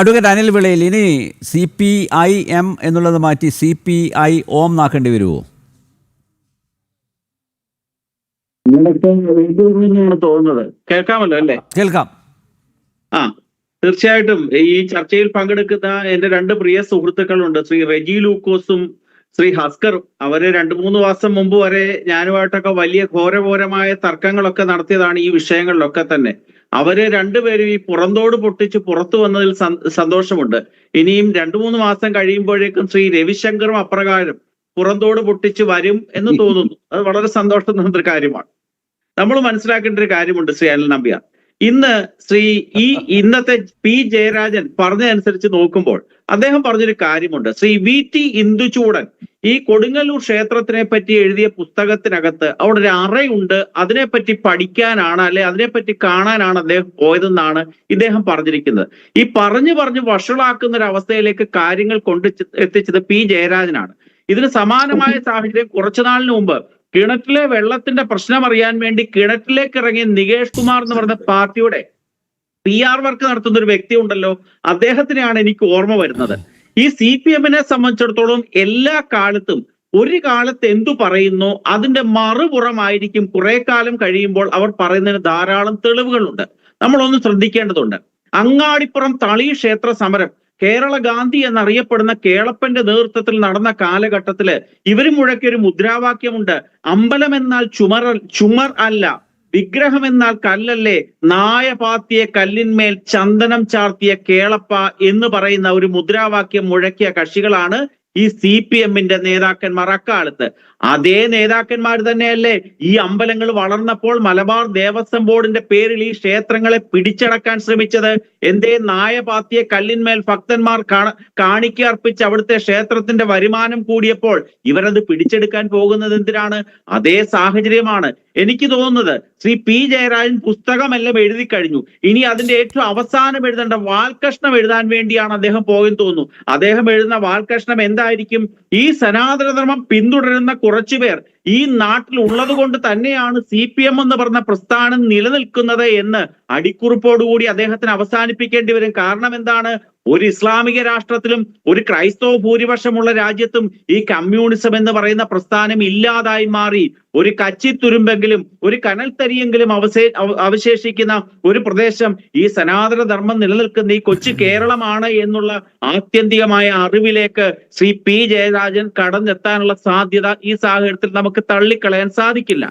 Advocate Anil വിളയിൽ, ഇനി CPI-M എന്നുള്ളത് മാറ്റി CPI-OM എന്നാക്കേണ്ടി വരുമോ? തോന്നുന്നത് കേൾക്കാമല്ലോ അല്ലേ? കേൾക്കാം. തീർച്ചയായിട്ടും ഈ ചർച്ചയിൽ പങ്കെടുക്കുന്ന എന്റെ രണ്ട് പ്രിയ സുഹൃത്തുക്കളുണ്ട്, ശ്രീ റെജി ലൂക്കോസും ശ്രീ ഹസ്കറും. അവര് 2-3 മാസം മുമ്പ് വരെ ഞാനുമായിട്ടൊക്കെ വലിയ ഘോരഘോരമായ തർക്കങ്ങളൊക്കെ നടത്തിയതാണ് ഈ വിഷയങ്ങളിലൊക്കെ തന്നെ. അവര് രണ്ടുപേരും ഈ പുറന്തോട് പൊട്ടിച്ച് പുറത്തു വന്നതിൽ സന്തോഷമുണ്ട്. ഇനിയും 2-3 മാസം കഴിയുമ്പോഴേക്കും ശ്രീ രവിശങ്കറും അപ്രകാരം പുറന്തോട് പൊട്ടിച്ച് വരും എന്ന് തോന്നുന്നു. അത് വളരെ സന്തോഷം തന്നൊരു കാര്യമാണ്. നമ്മൾ മനസ്സിലാക്കേണ്ട ഒരു കാര്യമുണ്ട് ശ്രീ അനിൽ നമ്പ്യാർ. ഇന്നത്തെ പി ജയരാജൻ പറഞ്ഞതനുസരിച്ച് നോക്കുമ്പോൾ അദ്ദേഹം പറഞ്ഞൊരു കാര്യമുണ്ട്. ശ്രീ VT ഇന്ദുചൂടൻ ഈ കൊടുങ്ങല്ലൂർ ക്ഷേത്രത്തിനെ പറ്റി എഴുതിയ പുസ്തകത്തിനകത്ത് അവിടെ ഒരു അറയുണ്ട്, അതിനെപ്പറ്റി പഠിക്കാനാണ് അല്ലെ അതിനെപ്പറ്റി കാണാനാണ് അദ്ദേഹം പോയതെന്നാണ് ഇദ്ദേഹം പറഞ്ഞിരിക്കുന്നത്. ഈ പറഞ്ഞു വഷളാക്കുന്ന ഒരു അവസ്ഥയിലേക്ക് കാര്യങ്ങൾ എത്തിച്ചത് പി ജയരാജനാണ്. ഇതിന് സമാനമായ സാഹചര്യം കുറച്ചുനാളിന് മുമ്പ് കിണറ്റിലെ വെള്ളത്തിന്റെ പ്രശ്നം അറിയാൻ വേണ്ടി കിണറ്റിലേക്ക് ഇറങ്ങിയ നികേഷ് കുമാർ എന്ന് പറഞ്ഞ പാർട്ടിയുടെ PR വർക്ക് നടത്തുന്ന ഒരു വ്യക്തി ഉണ്ടല്ലോ, അദ്ദേഹത്തിനെയാണ് എനിക്ക് ഓർമ്മ വരുന്നത്. ഈ CPM-നെ സംബന്ധിച്ചിടത്തോളം എല്ലാ കാലത്തും ഒരു കാലത്ത് എന്തു പറയുന്നു അതിന്റെ മറുപുറമായിരിക്കും കുറെ കാലം കഴിയുമ്പോൾ അവർ പറയുന്നതിന് ധാരാളം തെളിവുകളുണ്ട്. നമ്മളൊന്ന് ശ്രദ്ധിക്കേണ്ടതുണ്ട്. അങ്ങാടിപ്പുറം തളി ക്ഷേത്ര സമരം കേരള ഗാന്ധി എന്നറിയപ്പെടുന്ന കേളപ്പന്റെ നേതൃത്വത്തിൽ നടന്ന കാലഘട്ടത്തില് ഇവര് മുഴക്കിയ ഒരു മുദ്രാവാക്യമുണ്ട്. അമ്പലം എന്നാൽ ചുമർ അല്ല, വിഗ്രഹം എന്നാൽ കല്ലല്ലേ, നായ പാത്തിയ കല്ലിന്മേൽ ചന്ദനം ചാർത്തിയ കേളപ്പ എന്ന് പറയുന്ന ഒരു മുദ്രാവാക്യം മുഴക്കിയ കക്ഷികളാണ് ഈ CPM-ന്റെ നേതാക്കന്മാർ അക്കാലത്ത്. അതേ നേതാക്കന്മാർ തന്നെയല്ലേ ഈ അമ്പലങ്ങൾ വളർന്നപ്പോൾ മലബാർ ദേവസ്വം ബോർഡിന്റെ പേരിൽ ഈ ക്ഷേത്രങ്ങളെ പിടിച്ചടക്കാൻ ശ്രമിച്ചത്? എന്തേ നായ പാത്തിയ കല്ലിന്മേൽ ഭക്തന്മാർ കാണിക്ക അർപ്പിച്ച് അവിടുത്തെ ക്ഷേത്രത്തിന്റെ വരുമാനം കൂടിയപ്പോൾ ഇവരത് പിടിച്ചെടുക്കാൻ പോകുന്നത് എന്തിനാണ്? അതേ സാഹചര്യമാണ്. എനിക്ക് തോന്നുന്നത് ശ്രീ പി ജയരാജൻ പുസ്തകമെല്ലാം എഴുതി കഴിഞ്ഞു. ഇനി അതിന്റെ ഏറ്റവും അവസാനം എഴുതേണ്ട വാൽകഷ്ണം എഴുതാൻ വേണ്ടിയാണ് അദ്ദേഹം പോയെന്ന് തോന്നുന്നു. അദ്ദേഹം എഴുതുന്ന വാൽകഷ്ണം എന്തായിരിക്കും? ഈ സനാതനധർമ്മം പിന്തുടരുന്ന കുറച്ചുപേർ ഈ നാട്ടിൽ ഉള്ളത് കൊണ്ട് തന്നെയാണ് CPM എന്ന് പറഞ്ഞ പ്രസ്ഥാനം നിലനിൽക്കുന്നത് എന്ന് അടിക്കുറിപ്പോടുകൂടി അദ്ദേഹത്തിന് അവസാനിപ്പിക്കേണ്ടി വരും. കാരണം എന്താണ്? ഒരു ഇസ്ലാമിക രാഷ്ട്രത്തിലും ഒരു ക്രൈസ്തവ ഭൂരിപക്ഷമുള്ള രാജ്യത്തും ഈ കമ്മ്യൂണിസം എന്ന് പറയുന്ന പ്രസ്ഥാനം ഇല്ലാതായി മാറി. ഒരു കച്ചിത്തുരുമ്പെങ്കിലും ഒരു കനൽത്തരിയെങ്കിലും അവശേഷിക്കുന്ന ഒരു പ്രദേശം ഈ സനാതനധർമ്മം നിലനിൽക്കുന്ന ഈ കൊച്ചു കേരളമാണ് എന്നുള്ള ആത്യന്തികമായ അറിവിലേക്ക് ശ്രീ പി ജയരാജൻ കടന്നെത്താനുള്ള സാധ്യത ഈ സാഹചര്യത്തിൽ നമുക്ക് തള്ളിക്കളയാൻ സാധിക്കില്ല.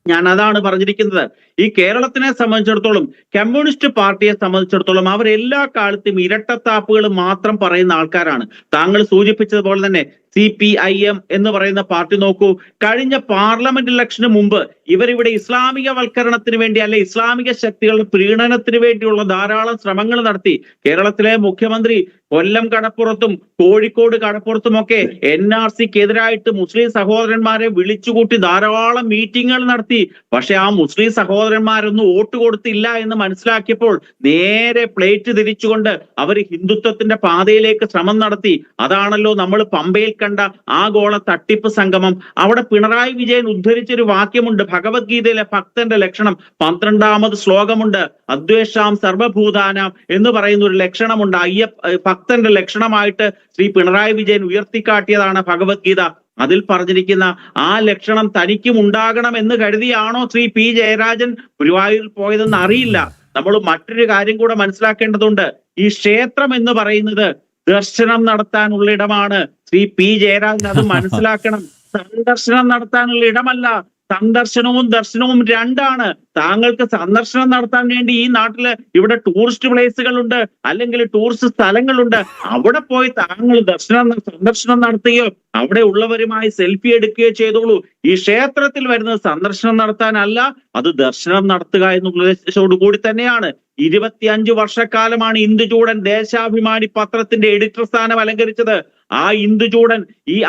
ഞാൻ അതാണ് പറഞ്ഞിരിക്കുന്നത്. ഈ കേരളത്തിനെ സംബന്ധിച്ചിടത്തോളം, കമ്മ്യൂണിസ്റ്റ് പാർട്ടിയെ സംബന്ധിച്ചിടത്തോളം അവരെല്ലാ കാലത്തും ഇരട്ടത്താപ്പുകൾ മാത്രം പറയുന്ന ആൾക്കാരാണ്. താങ്കൾ സൂചിപ്പിച്ചതുപോലെ തന്നെ CPI-M എന്ന് പറയുന്ന പാർട്ടി നോക്കൂ, കഴിഞ്ഞ പാർലമെന്റ് ഇലക്ഷന് മുമ്പ് ഇവരിവിടെ ഇസ്ലാമിക വൽക്കരണത്തിന് വേണ്ടി അല്ലെ ഇസ്ലാമിക ശക്തികളുടെ പ്രീണനത്തിന് വേണ്ടിയുള്ള ധാരാളം ശ്രമങ്ങൾ നടത്തി. കേരളത്തിലെ മുഖ്യമന്ത്രി കൊല്ലം കടപ്പുറത്തും കോഴിക്കോട് കടപ്പുറത്തുമൊക്കെ NRC-ക്കെതിരായിട്ട് മുസ്ലിം സഹോദരന്മാരെ വിളിച്ചുകൂട്ടി ധാരാളം മീറ്റിങ്ങുകൾ നടത്തി. പക്ഷെ ആ മുസ്ലിം സഹോദരന്മാരൊന്നും വോട്ട് കൊടുത്തില്ല എന്ന് മനസ്സിലാക്കിയപ്പോൾ നേരെ പ്ലേറ്റ് തിരിച്ചുകൊണ്ട് അവർ ഹിന്ദുത്വത്തിന്റെ പാതയിലേക്ക് ശ്രമം നടത്തി. അതാണല്ലോ നമ്മൾ പമ്പയിൽ കണ്ട ആഗോള തട്ടിപ്പ് സംഗമം. അവിടെ പിണറായി വിജയൻ ഉദ്ധരിച്ചൊരു വാക്യമുണ്ട്, ഭഗവത്ഗീതയിലെ ഭക്തന്റെ ലക്ഷണം 12ാമത് ശ്ലോകമുണ്ട്. അദ്വേഷാം സർവഭൂതാനാം എന്ന് പറയുന്ന ഒരു ലക്ഷണമുണ്ട്. ഭക്തന്റെ ലക്ഷണമായിട്ട് ശ്രീ പിണറായി വിജയൻ ഉയർത്തിക്കാട്ടിയതാണ് ഭഗവത്ഗീത. അതിൽ പറഞ്ഞിരിക്കുന്ന ആ ലക്ഷണം തനിക്കും ഉണ്ടാകണം എന്ന് കരുതിയാണോ ശ്രീ പി ജയരാജൻ ഗുരുവായൂരിൽ പോയതെന്ന് അറിയില്ല. നമ്മൾ മറ്റൊരു കാര്യം കൂടെ മനസ്സിലാക്കേണ്ടതുണ്ട്. ഈ ക്ഷേത്രം എന്ന് പറയുന്നത് ദർശനം നടത്താനുള്ള ഇടമാണ്. ശ്രീ പി ജയരാജൻ അത് മനസ്സിലാക്കണം. സന്ദർശനം നടത്താനുള്ള ഇടമല്ല. സന്ദർശനവും ദർശനവും രണ്ടാണ്. താങ്കൾക്ക് സന്ദർശനം നടത്താൻ വേണ്ടി ഈ നാട്ടില് ഇവിടെ ടൂറിസ്റ്റ് പ്ലേസുകളുണ്ട്, അല്ലെങ്കിൽ ടൂറിസ്റ്റ് സ്ഥലങ്ങളുണ്ട്. അവിടെ പോയി താങ്കൾ സന്ദർശനം നടത്തുകയോ അവിടെ ഉള്ളവരുമായി സെൽഫി എടുക്കുകയോ ചെയ്തോളൂ. ഈ ക്ഷേത്രത്തിൽ വരുന്നത് സന്ദർശനം നടത്താനല്ല, അത് ദർശനം നടത്തുക എന്നുള്ള ഉദ്ദേശത്തോടു കൂടി തന്നെയാണ്. 25 വർഷക്കാലമാണ് ഇന്ദുചൂടൻ ദേശാഭിമാനി പത്രത്തിന്റെ എഡിറ്റർ സ്ഥാനം അലങ്കരിച്ചത്. ആ ഇന്ദുചൂടൻ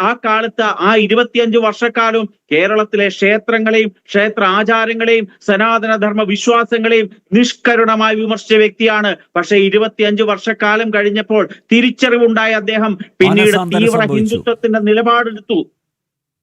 ആ കാലത്ത് 25 വർഷക്കാലവും കേരളത്തിലെ ക്ഷേത്രങ്ങളെയും ക്ഷേത്ര ആചാരങ്ങളെയും സനാതനധർമ്മ വിശ്വാസങ്ങളെയും നിഷ്കരുണമായി വിമർശിച്ച വ്യക്തിയാണ്. പക്ഷെ 25 വർഷക്കാലം കഴിഞ്ഞപ്പോൾ തിരിച്ചറിവുണ്ടായ അദ്ദേഹം പിന്നീട് തീവ്ര ഹിന്ദുത്വത്തിന്റെ നിലപാടെടുത്തു.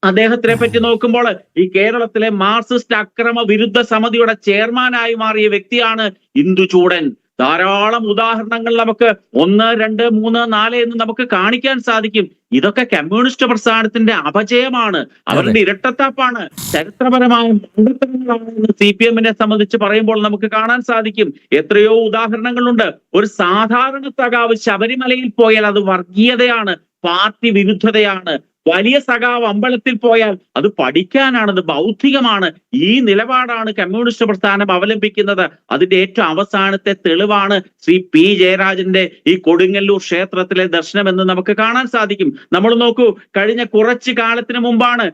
അദ്ദേഹത്തിനെ പറ്റി നോക്കുമ്പോൾ ഈ കേരളത്തിലെ മാർക്സിസ്റ്റ് അക്രമ വിരുദ്ധ സമിതിയുടെ ചെയർമാനായി മാറിയ വ്യക്തിയാണ് ഇന്ദുചൂടൻ. ധാരാളം ഉദാഹരണങ്ങൾ നമുക്ക് 1, 2, 3, 4 എന്ന് നമുക്ക് കാണിക്കാൻ സാധിക്കും. ഇതൊക്കെ കമ്മ്യൂണിസ്റ്റ് പ്രസ്ഥാനത്തിന്റെ അപജയമാണ്, അവരുടെ ഇരട്ടത്താപ്പാണ്, ചരിത്രപരമായ മണ്ടത്തരങ്ങളാണ് എന്ന് CPM-നെ സംബന്ധിച്ച് പറയുമ്പോൾ നമുക്ക് കാണാൻ സാധിക്കും. എത്രയോ ഉദാഹരണങ്ങളുണ്ട്. ഒരു സാധാരണ സഖാവ് ശബരിമലയിൽ പോയാൽ അത് വർഗീയതയാണ്, പാർട്ടി വിരുദ്ധതയാണ്. വലിയ സഖാവ് അമ്പലത്തിൽ പോയാൽ അത് പഠിക്കാനാണ്, അത് ബൗദ്ധികമാണ്. ഈ നിലപാടാണ് കമ്മ്യൂണിസ്റ്റ് പ്രസ്ഥാനം അവലംബിക്കുന്നത്. അതിന്റെ ഏറ്റവും അവസാനത്തെ തെളിവാണ് ശ്രീ P. ജയരാജന്റെ ഈ കൊടുങ്ങല്ലൂർ ക്ഷേത്രത്തിലെ ദർശനം എന്ന് നമുക്ക് കാണാൻ സാധിക്കും. നമ്മൾ നോക്കൂ, കഴിഞ്ഞ കുറച്ചു കാലത്തിന് മുമ്പാണ്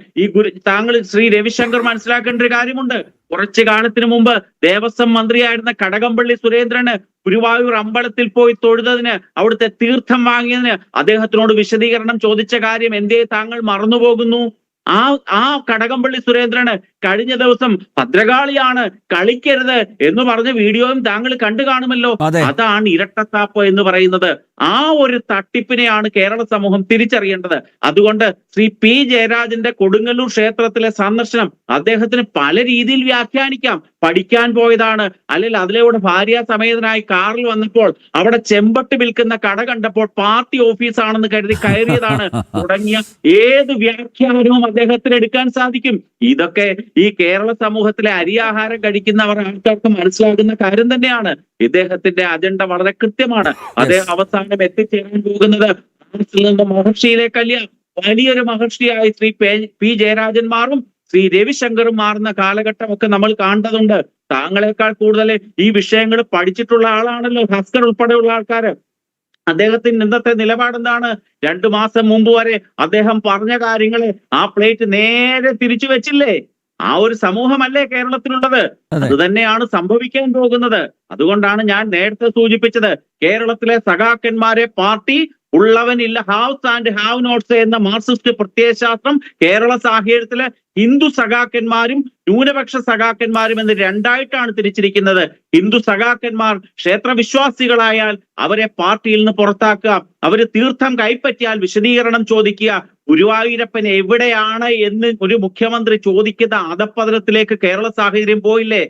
താങ്കൾ ശ്രീ രവിശങ്കർ മനസ്സിലാക്കേണ്ട ഒരു കാര്യമുണ്ട്. കുറച്ചു കാലത്തിന് മുമ്പ് ദേവസ്വം മന്ത്രിയായിരുന്ന കടകംപള്ളി സുരേന്ദ്രന് ഗുരുവായൂർ അമ്പലത്തിൽ പോയി തൊഴുതതിന്, അവിടുത്തെ തീർത്ഥം വാങ്ങിയതിന് അദ്ദേഹത്തിനോട് വിശദീകരണം ചോദിച്ച കാര്യം എന്തേ താങ്കൾ മറന്നുപോകുന്നു? ആ കടകംപള്ളി സുരേന്ദ്രന് കഴിഞ്ഞ ദിവസം ഭദ്രകാളിയാണ്, കളിക്കരുത് എന്ന് പറഞ്ഞ വീഡിയോയും താങ്കൾ കണ്ടു കാണുമല്ലോ. അതാണ് ഇരട്ടത്താപ്പ് എന്ന് പറയുന്നത്. ആ ഒരു തട്ടിപ്പിനെയാണ് കേരള സമൂഹം തിരിച്ചറിയേണ്ടത്. അതുകൊണ്ട് ശ്രീ P. ജയരാജന്റെ കൊടുങ്ങല്ലൂർ ക്ഷേത്രത്തിലെ സന്ദർശനം അദ്ദേഹത്തിന് പല രീതിയിൽ വ്യാഖ്യാനിക്കാം. പഠിക്കാൻ പോയതാണ്, അല്ലെങ്കിൽ അതിലൂടെ ഭാര്യാസമേതനായി കാറിൽ വന്നപ്പോൾ അവിടെ ചെമ്പട്ട് വിൽക്കുന്ന കട കണ്ടപ്പോൾ പാർട്ടി ഓഫീസാണെന്ന് കരുതി കയറിയതാണ്, തുടങ്ങിയ ഏത് വ്യാഖ്യാനവും അദ്ദേഹത്തിന് എടുക്കാൻ സാധിക്കും. ഇതൊക്കെ ഈ കേരള സമൂഹത്തിലെ അരിയാഹാരം കഴിക്കുന്നവർ ആൾക്കാർക്ക് മനസ്സിലാകുന്ന കാര്യം തന്നെയാണ്. ഇദ്ദേഹത്തിന്റെ അജണ്ട വളരെ കൃത്യമാണ്. അദ്ദേഹം അവസാനം എത്തിച്ചേരാൻ പോകുന്നത് മഹർഷിയിലേക്കല്ല, വലിയൊരു മഹർഷിയായി ശ്രീ P. ജയരാജൻ മാറും, ശ്രീ രവിശങ്കറും മാറുന്ന കാലഘട്ടമൊക്കെ നമ്മൾ കണ്ടതുണ്ട്. താങ്കളെക്കാൾ കൂടുതൽ ഈ വിഷയങ്ങൾ പഠിച്ചിട്ടുള്ള ആളാണല്ലോ ഭാസ്കർ ഉൾപ്പെടെയുള്ള ആൾക്കാര്. അദ്ദേഹത്തിന്റെ ഇന്നത്തെ നിലപാടെന്താണ്? 2 മാസം മുമ്പ് വരെ അദ്ദേഹം പറഞ്ഞ കാര്യങ്ങളെ ആ പ്ലേറ്റ് നേരെ തിരിച്ചു വെച്ചില്ലേ? ആ ഒരു സമൂഹമല്ലേ കേരളത്തിലുള്ളത്? അത് തന്നെയാണ് സംഭവിക്കാൻ പോകുന്നത്. അതുകൊണ്ടാണ് ഞാൻ നേരത്തെ സൂചിപ്പിച്ചത്, കേരളത്തിലെ സഖാക്കന്മാരെ പാർട്ടി ഉള്ളവനില്ല, ഹാവ്സ് ആൻഡ് ഹാവ് നോട്ട്സ് എന്ന മാർക്സിസ്റ്റ് പ്രത്യയശാസ്ത്രം കേരള സാഹചര്യത്തില് ഹിന്ദു സഖാക്കന്മാരും ന്യൂനപക്ഷ സഖാക്കന്മാരും എന്ന് രണ്ടായിട്ടാണ് തിരിച്ചിരിക്കുന്നത്. ഹിന്ദു സഖാക്കന്മാർ ക്ഷേത്രവിശ്വാസികളായാൽ അവരെ പാർട്ടിയിൽ നിന്ന് പുറത്താക്കുക, അവര് തീർത്ഥം കൈപ്പറ്റിയാൽ വിശദീകരണം ചോദിക്കുക. ഗുരുവായൂരപ്പൻ എവിടെയാണ് എന്ന് ഒരു മുഖ്യമന്ത്രി ചോദിക്കുന്ന അധപ്പതനത്തിലേക്ക് കേരള സാഹചര്യം പോയില്ലേ?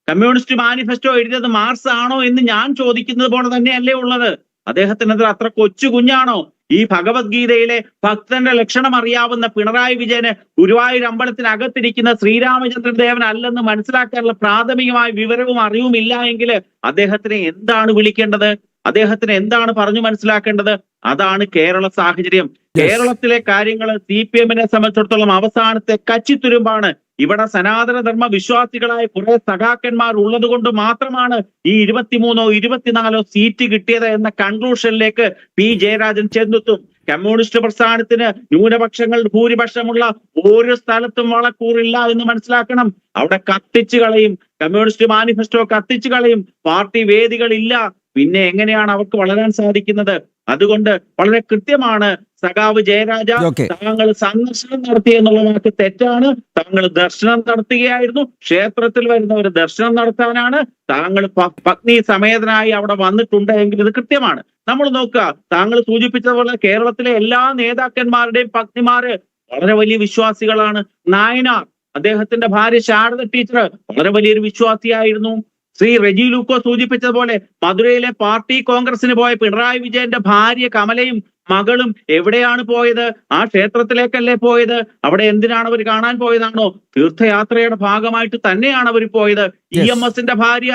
കമ്മ്യൂണിസ്റ്റ് മാനിഫെസ്റ്റോ എഴുതിയത് മാർക്സ് ആണോ എന്ന് ഞാൻ ചോദിക്കുന്നത് പോലെ തന്നെയല്ലേ ഉള്ളത്? അദ്ദേഹത്തിനെതിരെ അത്ര കൊച്ചു കുഞ്ഞാണോ? ഈ ഭഗവത്ഗീതയിലെ ഭക്തന്റെ ലക്ഷണം അറിയാവുന്ന പിണറായി വിജയന് ഗുരുവായൂർ അമ്പലത്തിനകത്തിരിക്കുന്ന ശ്രീരാമചന്ദ്രൻ ദേവൻ അല്ലെന്ന് മനസ്സിലാക്കാനുള്ള പ്രാഥമികമായ വിവരവും അറിവും ഇല്ല എങ്കിൽ അദ്ദേഹത്തിനെ എന്താണ് വിളിക്കേണ്ടത്? അദ്ദേഹത്തിന് എന്താണ് പറഞ്ഞു മനസ്സിലാക്കേണ്ടത്? അതാണ് കേരള സാഹചര്യം. കേരളത്തിലെ കാര്യങ്ങൾ CPM-നെ സംബന്ധിച്ചിടത്തോളം അവസാനത്തെ കച്ചിത്തുരുമ്പാണ്. ഇവിടെ സനാതനധർമ്മ വിശ്വാസികളായ കുറെ സഖാക്കന്മാർ ഉള്ളത് കൊണ്ട് മാത്രമാണ് ഈ 23 or 24 സീറ്റ് കിട്ടിയത് എന്ന കൺക്ലൂഷനിലേക്ക് P. ജയരാജൻ ചെന്നെത്തും. കമ്മ്യൂണിസ്റ്റ് പ്രസ്ഥാനത്തിന് ന്യൂനപക്ഷങ്ങൾ ഭൂരിപക്ഷമുള്ള ഒരു സ്ഥലത്തും വളക്കൂറില്ല എന്ന് മനസ്സിലാക്കണം. അവിടെ കത്തിച്ചു കളയും, കമ്മ്യൂണിസ്റ്റ് മാനിഫെസ്റ്റോ കത്തിച്ചു കളയും, പാർട്ടി വേദികളില്ല. പിന്നെ എങ്ങനെയാണ് അവർക്ക് വളരാൻ സാധിക്കുന്നത്? അതുകൊണ്ട് വളരെ കൃത്യമാണ്, സഖാവ് ജയരാജ, താങ്കൾ സന്ദർശനം നടത്തി എന്നുള്ള വാക്ക് തെറ്റാണ്. താങ്കൾ ദർശനം നടത്തുകയായിരുന്നു. ക്ഷേത്രത്തിൽ വരുന്നവർ ദർശനം നടത്താനാണ്. താങ്കൾ പത്നി സമേതനായി അവിടെ വന്നിട്ടുണ്ട് എങ്കിൽ ഇത് കൃത്യമാണ്. നമ്മൾ നോക്കുക, താങ്കൾ സൂചിപ്പിച്ചതുപോലെ കേരളത്തിലെ എല്ലാ നേതാക്കന്മാരുടെയും പത്നിമാര് വളരെ വലിയ വിശ്വാസികളാണ്. നായനാർ, അദ്ദേഹത്തിന്റെ ഭാര്യ ശാരദ ടീച്ചർ വളരെ വലിയൊരു വിശ്വാസിയായിരുന്നു. ശ്രീ റെജി ലൂക്കോ സൂചിപ്പിച്ചതുപോലെ മധുരയിലെ പാർട്ടി കോൺഗ്രസിന് പോയ പിണറായി വിജയന്റെ ഭാര്യ കമലയും മകളും എവിടെയാണ് പോയത്? ആ ക്ഷേത്രത്തിലേക്കല്ലേ പോയത്? അവിടെ എന്തിനാണ് അവർ കാണാൻ പോയതാണോ? തീർത്ഥയാത്രയുടെ ഭാഗമായിട്ട് തന്നെയാണ് അവർ പോയത്. EMS-ന്റെ ഭാര്യ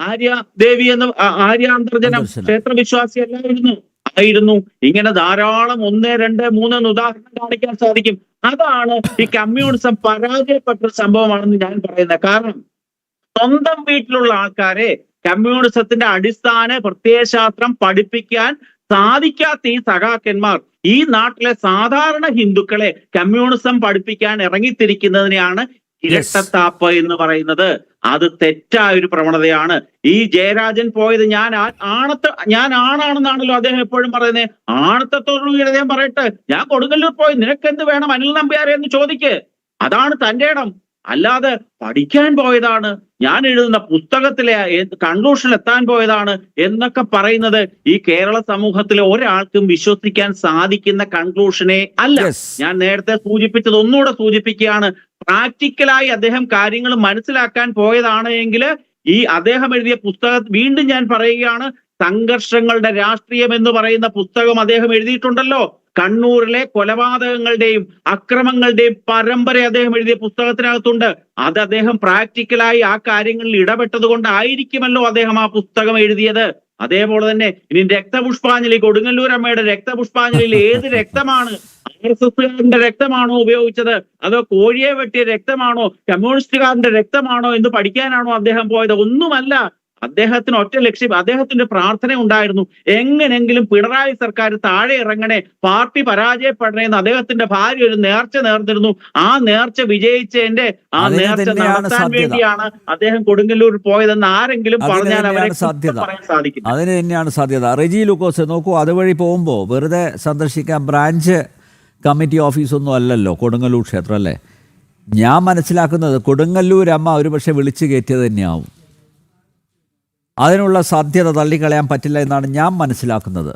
ആര്യ ദേവി എന്ന ആര്യ അന്തർജനം ക്ഷേത്രവിശ്വാസി ആയിരുന്നു. ഇങ്ങനെ ധാരാളം 1, 2, 3 ഉദാഹരണം കാണിക്കാൻ സാധിക്കും. അതാണ് ഈ കമ്മ്യൂണിസം പരാജയപ്പെട്ട സംഭവമാണെന്ന് ഞാൻ പറയുന്നത്. കാരണം സ്വന്തം വീട്ടിലുള്ള ആൾക്കാരെ കമ്മ്യൂണിസത്തിന്റെ അടിസ്ഥാന പ്രത്യയശാസ്ത്രം പഠിപ്പിക്കാൻ സാധിക്കാത്ത ഈ സഖാക്കന്മാർ ഈ നാട്ടിലെ സാധാരണ ഹിന്ദുക്കളെ കമ്മ്യൂണിസം പഠിപ്പിക്കാൻ ഇറങ്ങിത്തിരിക്കുന്നതിനെയാണ് ഇരട്ടത്താപ്പ് എന്ന് പറയുന്നത്. അത് തെറ്റായ ഒരു പ്രവണതയാണ്. ഈ ജയരാജൻ പോയത് ഞാൻ ആണാണെന്നാണല്ലോ അദ്ദേഹം എപ്പോഴും പറയുന്നത്. ആണത്തത്തോടുകൂടി അദ്ദേഹം പറയട്ടെ, ഞാൻ കൊടുങ്ങല്ലൂർ പോയി, നിനക്കെന്ത് വേണം അനിൽ നമ്പ്യാരെ എന്ന് ചോദിക്ക്. അതാണ് തന്റെ ഇടം. അല്ലാതെ പഠിക്കാൻ പോയതാണ്, ഞാൻ എഴുതുന്ന പുസ്തകത്തിലെ കൺക്ലൂഷനിൽ എത്താൻ പോയതാണ് എന്നൊക്കെ പറയുന്നത് ഈ കേരള സമൂഹത്തിലെ ഒരാൾക്കും വിശ്വസിക്കാൻ സാധിക്കുന്ന കൺക്ലൂഷനെ അല്ല. ഞാൻ നേരത്തെ സൂചിപ്പിച്ചത് ഒന്നുകൂടെ സൂചിപ്പിക്കുകയാണ്. പ്രാക്ടിക്കലായി അദ്ദേഹം കാര്യങ്ങൾ മനസ്സിലാക്കാൻ പോയതാണ് എങ്കിൽ ഈ അദ്ദേഹം എഴുതിയ പുസ്തകം വീണ്ടും ഞാൻ പറയുകയാണ്, സംഘർഷങ്ങളുടെ രാഷ്ട്രീയം എന്ന് പറയുന്ന പുസ്തകം അദ്ദേഹം എഴുതിയിട്ടുണ്ടല്ലോ. കണ്ണൂരിലെ കൊലപാതകങ്ങളുടെയും അക്രമങ്ങളുടെയും പരമ്പര അദ്ദേഹം എഴുതിയ പുസ്തകത്തിനകത്തുണ്ട്. അത് അദ്ദേഹം പ്രാക്ടിക്കലായി ആ കാര്യങ്ങളിൽ ഇടപെട്ടത് കൊണ്ടായിരിക്കുമല്ലോ അദ്ദേഹം ആ പുസ്തകം എഴുതിയത്. അതേപോലെ തന്നെ ഇനി രക്തപുഷ്പാഞ്ജലി, കൊടുങ്ങല്ലൂർ അമ്മയുടെ രക്തപുഷ്പാഞ്ജലിയിൽ ഏത് രക്തമാണ്? RSSകാരന്റെ രക്തമാണോ ഉപയോഗിച്ചത്, അതോ കോഴിയെ വെട്ടിയ രക്തമാണോ, കമ്മ്യൂണിസ്റ്റുകാരന്റെ രക്തമാണോ എന്ന് പഠിക്കാനാണോ അദ്ദേഹം പോയത്? ഒന്നുമല്ല. അദ്ദേഹത്തിന് ഒറ്റ ലക്ഷ്യം, അദ്ദേഹത്തിന്റെ പ്രാർത്ഥന ഉണ്ടായിരുന്നു, എങ്ങനെങ്കിലും പിണറായി സർക്കാർ താഴെ ഇറങ്ങണേ, പാർട്ടി പരാജയപ്പെടണേന്ന് അദ്ദേഹത്തിന്റെ ഭാര്യ ഒരു നേർച്ച നേർന്നിരുന്നു. ആ നേർച്ച വിജയിച്ചതിന്റെ ആ നേർച്ച നടത്താൻ വേണ്ടിയാണ് അദ്ദേഹം കൊടുങ്ങല്ലൂർ പോയതെന്ന് ആരെങ്കിലും പറഞ്ഞാൽ അവരെ പറയാൻ സാധിക്കും. അതിന് തന്നെയാണ് സാധ്യത. റെജി ലൂക്കോസ് നോക്കൂ, അതുവഴി പോകുമ്പോൾ വെറുതെ സന്ദർശിക്കാൻ ബ്രാഞ്ച് കമ്മിറ്റി ഓഫീസൊന്നും അല്ലല്ലോ കൊടുങ്ങല്ലൂർ ക്ഷേത്രം, അല്ലേ? ഞാൻ മനസ്സിലാക്കുന്നത് കൊടുങ്ങല്ലൂർ അമ്മ ഒരുപക്ഷെ വിളിച്ചു കയറ്റിയത് തന്നെയാവും. അതിനുള്ള സാധ്യത തള്ളിക്കളയാൻ പറ്റില്ല എന്നാണ് ഞാൻ മനസ്സിലാക്കുന്നത്.